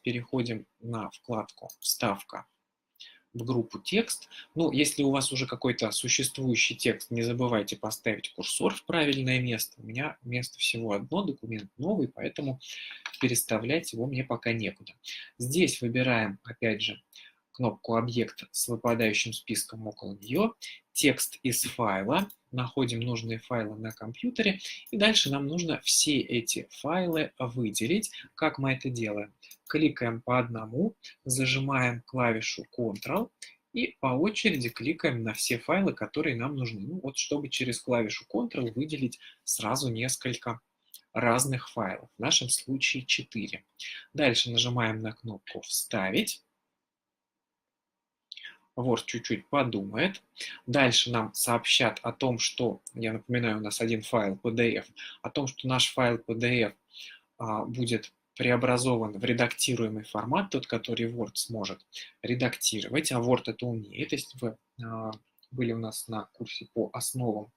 переходим на вкладку «Вставка» в группу «Текст». Ну, если у вас уже какой-то существующий текст, не забывайте поставить курсор в правильное место. У меня место всего одно, документ новый, поэтому переставлять его мне пока некуда. Здесь выбираем, опять же, кнопку «Объект» с выпадающим списком около нее, текст из файла, находим нужные файлы на компьютере, и дальше нам нужно все эти файлы выделить. Как мы это делаем? Кликаем по одному, зажимаем клавишу Ctrl и по очереди кликаем на все файлы, которые нам нужны. Ну, вот чтобы через клавишу Ctrl выделить сразу несколько разных файлов, в нашем случае 4. Дальше нажимаем на кнопку «Вставить». Word чуть-чуть подумает. Дальше нам сообщат о том, что, я напоминаю, у нас один файл PDF, о том, что наш файл PDF будет преобразован в редактируемый формат, тот, который Word сможет редактировать, а Word это умеет. Если вы были у нас на курсе по основам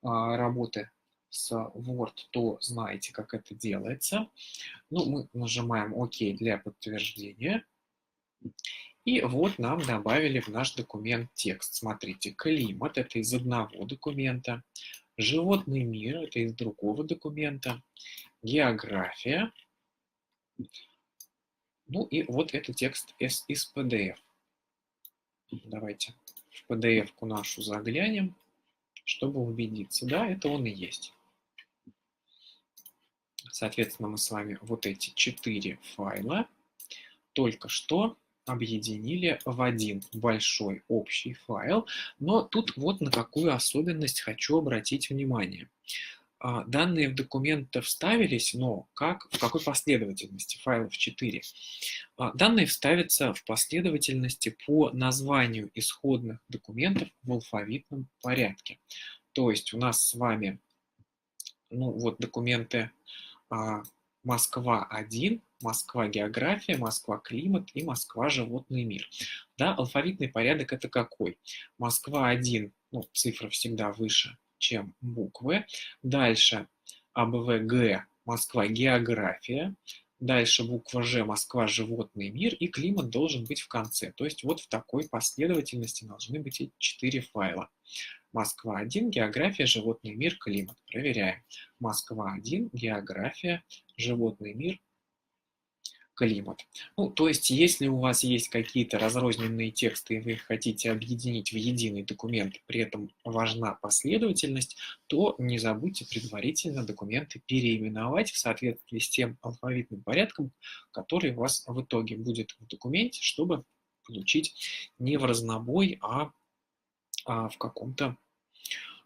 работы с Word, то знаете, как это делается. Ну, мы нажимаем «Ок» для подтверждения. И вот нам добавили в наш документ текст. Смотрите, климат – это из одного документа, животный мир – это из другого документа, география. Ну и вот это текст из PDF. Давайте в PDF-ку нашу заглянем, чтобы убедиться. Да, это он и есть. Соответственно, мы с вами вот эти 4 файла только что объединили в один большой общий файл. Но тут вот на какую особенность хочу обратить внимание. Данные в документ вставились, но в какой последовательности? Файлов 4. Данные вставятся в последовательности по названию исходных документов в алфавитном порядке. То есть у нас с вами вот документы Москва-1, Москва-география, Москва-климат и Москва-животный мир. Да, алфавитный порядок это какой? Москва-1, цифра всегда выше, чем буквы. Дальше АБВ-Г, Москва-география. Дальше буква Ж, Москва-животный мир, и климат должен быть в конце. То есть вот в такой последовательности должны быть эти 4 файла. Москва-1, география, животный мир, климат. Проверяем. Москва-1, география, животный мир, климат. То есть, если у вас есть какие-то разрозненные тексты, и вы их хотите объединить в единый документ, при этом важна последовательность, то не забудьте предварительно документы переименовать в соответствии с тем алфавитным порядком, который у вас в итоге будет в документе, чтобы получить не в разнобой, а в каком-то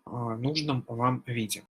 нужном вам виде.